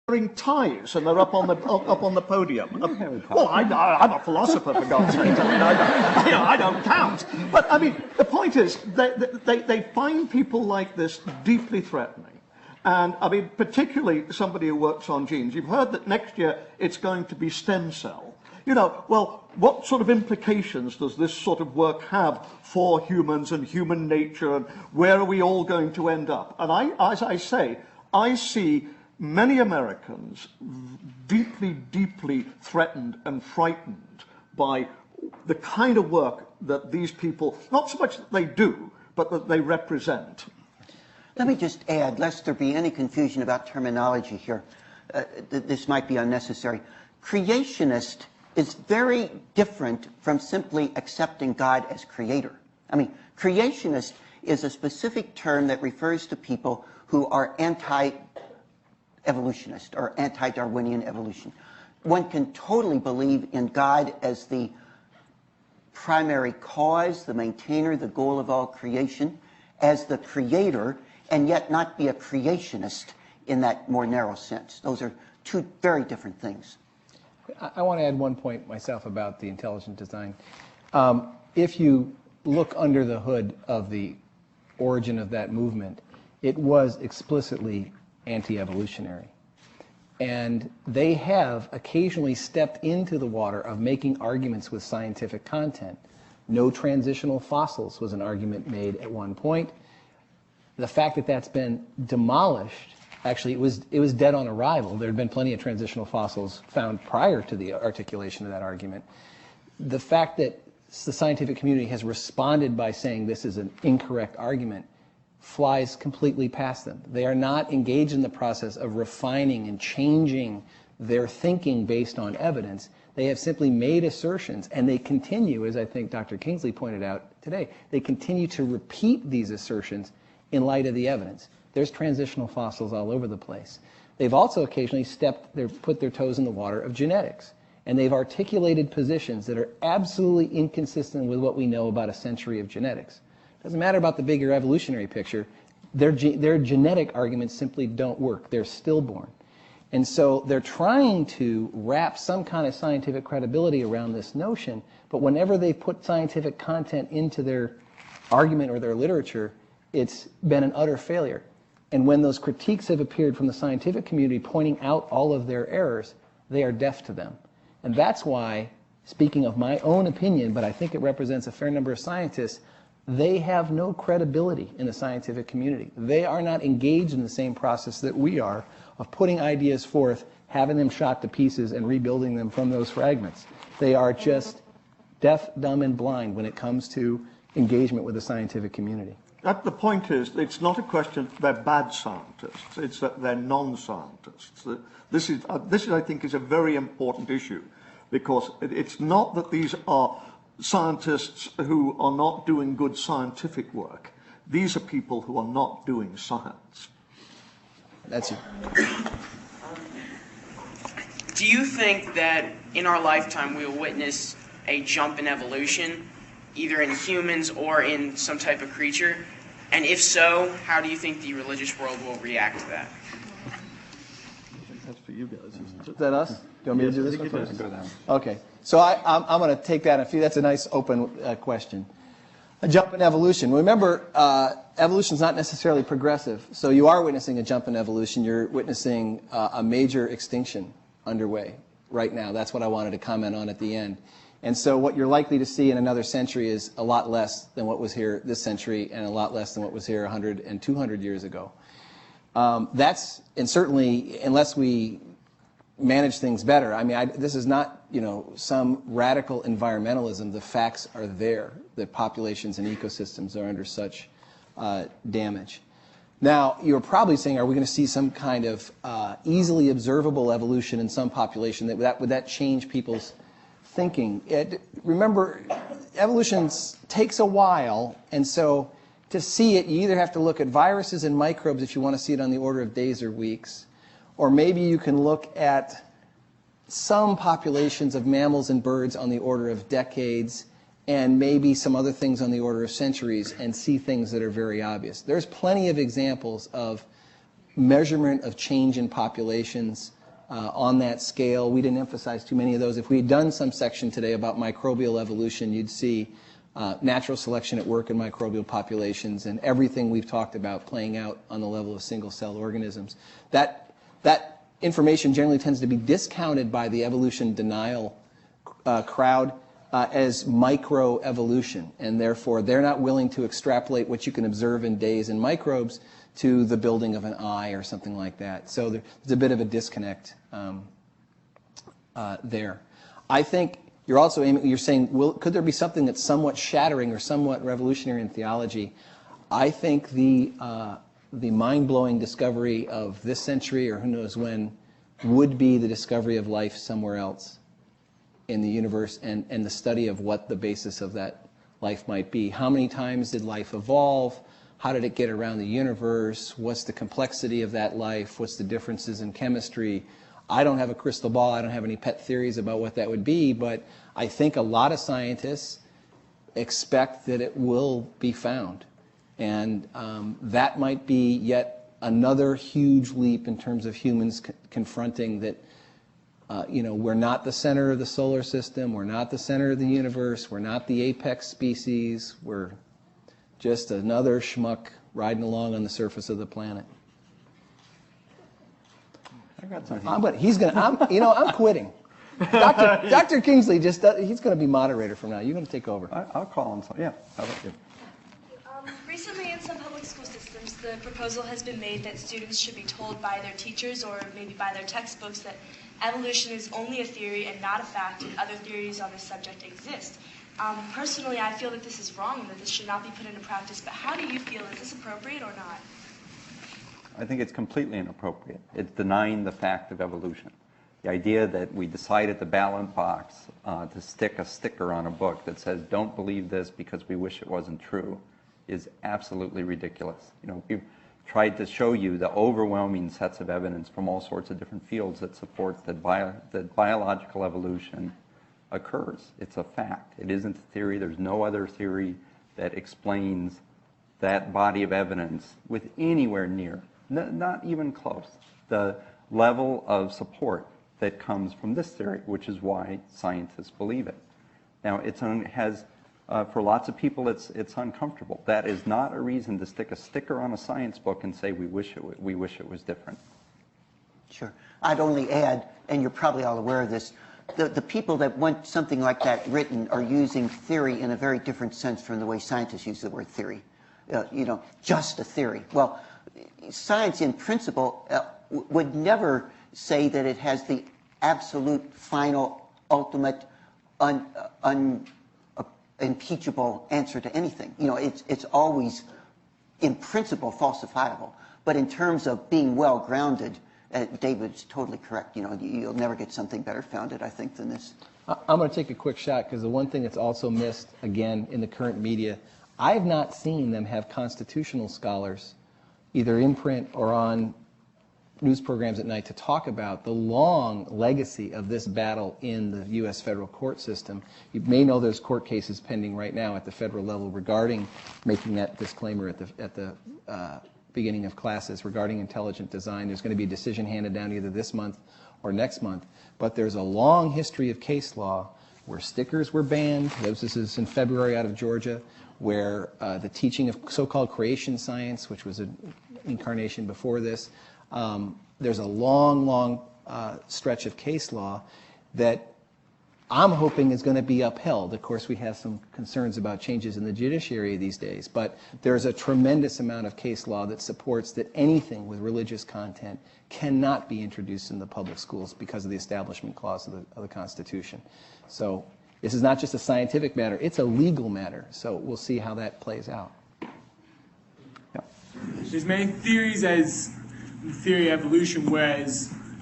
wearing ties and they're up on the podium. Well, I'm a philosopher, for God's sake. I don't count. But I mean, the point is, they find people like this deeply threatening. And I mean, particularly somebody who works on genes. You've heard that next year it's going to be stem cell. Well, what sort of implications does this sort of work have for humans and human nature, and where are we all going to end up? And as I say, I see many Americans deeply, deeply threatened and frightened by the kind of work that these people, not so much that they do, but that they represent. Let me just add, lest there be any confusion about terminology here, this might be unnecessary. Creationist is very different from simply accepting God as creator. I mean, creationist is a specific term that refers to people who are anti-evolutionist or anti-Darwinian evolution. One can totally believe in God as the primary cause, the maintainer, the goal of all creation, as the creator, and yet not be a creationist in that more narrow sense. Those are two very different things. I want to add one point myself about the intelligent design. If you look under the hood of the origin of that movement, it was explicitly anti-evolutionary. And they have occasionally stepped into the water of making arguments with scientific content. No transitional fossils was an argument made at one point. The fact that that's been demolished, actually it was dead on arrival. There had been plenty of transitional fossils found prior to the articulation of that argument. The fact that the scientific community has responded by saying this is an incorrect argument flies completely past them. They are not engaged in the process of refining and changing their thinking based on evidence. They have simply made assertions, and they continue, as I think Dr. Kingsley pointed out today, they continue to repeat these assertions in light of the evidence. There's transitional fossils all over the place. They've also occasionally put their toes in the water of genetics, and they've articulated positions that are absolutely inconsistent with what we know about a century of genetics. Doesn't matter about the bigger evolutionary picture. Their genetic arguments simply don't work. They're stillborn. And so they're trying to wrap some kind of scientific credibility around this notion, but whenever they put scientific content into their argument or their literature, it's been an utter failure. And when those critiques have appeared from the scientific community pointing out all of their errors, they are deaf to them. And that's why, speaking of my own opinion, but I think it represents a fair number of scientists, they have no credibility in the scientific community. They are not engaged in the same process that we are of putting ideas forth, having them shot to pieces, and rebuilding them from those fragments. They are just deaf, dumb, and blind when it comes to engagement with the scientific community. The point is, it's not a question they're bad scientists, it's that they're non-scientists. This is, I think, is a very important issue, because it's not that these are scientists who are not doing good scientific work. These are people who are not doing science. That's it. Do you think that in our lifetime we will witness a jump in evolution, either in humans or in some type of creature? And if so, how do you think the religious world will react to that? That's for you guys. Is that us? Do you want me to do this one first? Okay. So I'm going to take that. That's a nice open question. A jump in evolution. Remember, evolution is not necessarily progressive. So you are witnessing a jump in evolution. You're witnessing a major extinction underway right now. That's what I wanted to comment on at the end. And so what you're likely to see in another century is a lot less than what was here this century, and a lot less than what was here 100 and 200 years ago. And certainly, unless we manage things better, I mean, this is not, some radical environmentalism. The facts are there that populations and ecosystems are under such damage. Now, you're probably saying, are we going to see some kind of easily observable evolution in some population? Would that change people's thinking? Remember, evolution takes a while, and so to see it, you either have to look at viruses and microbes if you want to see it on the order of days or weeks, or maybe you can look at some populations of mammals and birds on the order of decades, and maybe some other things on the order of centuries, and see things that are very obvious. There's plenty of examples of measurement of change in populations on that scale. We didn't emphasize too many of those. If we had done some section today about microbial evolution, you'd see natural selection at work in microbial populations and everything we've talked about playing out on the level of single-cell organisms. That information generally tends to be discounted by the evolution denial crowd as microevolution, and therefore they're not willing to extrapolate what you can observe in days in microbes to the building of an eye or something like that. So there's a bit of a disconnect there. I think you're also aiming, you're saying, could there be something that's somewhat shattering or somewhat revolutionary in theology? I think the mind-blowing discovery of this century, or who knows when, would be the discovery of life somewhere else in the universe, and the study of what the basis of that life might be. How many times did life evolve? How did it get around the universe? What's the complexity of that life? What's the differences in chemistry? I don't have a crystal ball. I don't have any pet theories about what that would be, but I think a lot of scientists expect that it will be found. And that might be yet another huge leap in terms of humans confronting that we're not the center of the solar system, we're not the center of the universe, we're not the apex species, we're just another schmuck riding along on the surface of the planet. I got something. I'm quitting. Dr. Kingsley he's going to be moderator from now. You're going to take over. I'll call him. Yeah, how about you? Recently in some public school systems, the proposal has been made that students should be told by their teachers or maybe by their textbooks that evolution is only a theory and not a fact, and other theories on this subject exist. Personally, I feel that this is wrong and that this should not be put into practice, but how do you feel? Is this appropriate or not? I think it's completely inappropriate. It's denying the fact of evolution. The idea that we decide at the ballot box to stick a sticker on a book that says, "Don't believe this because we wish it wasn't true," is absolutely ridiculous. We've tried to show you the overwhelming sets of evidence from all sorts of different fields that support that biological evolution occurs. It's a fact. It isn't a theory. There's no other theory that explains that body of evidence with anywhere near, not even close, the level of support that comes from this theory, which is why scientists believe it. Now, for lots of people, it's uncomfortable. That is not a reason to stick a sticker on a science book and say we wish it was different. Sure. I'd only add, and you're probably all aware of this, the people that want something like that written are using theory in a very different sense from the way scientists use the word theory. Just a theory. Well, science in principle would never say that it has the absolute, final, ultimate, impeachable answer to anything. It's always, in principle, falsifiable. But in terms of being well-grounded, David's totally correct. You'll never get something better founded, I think, than this. I'm going to take a quick shot, because the one thing that's also missed, again, in the current media, I have not seen them have constitutional scholars, either in print or on news programs at night, to talk about the long legacy of this battle in the U.S. federal court system. You may know there's court cases pending right now at the federal level regarding making that disclaimer at the beginning of classes regarding intelligent design. There's going to be a decision handed down either this month or next month. But there's a long history of case law where stickers were banned. This is in February out of Georgia, where the teaching of so-called creation science, which was an incarnation before this, there's a long stretch of case law that I'm hoping is going to be upheld. Of course, we have some concerns about changes in the judiciary these days, but there's a tremendous amount of case law that supports that anything with religious content cannot be introduced in the public schools because of the Establishment Clause of the Constitution. So this is not just a scientific matter, it's a legal matter. So we'll see how that plays out. There's many theories as the theory of evolution, whereas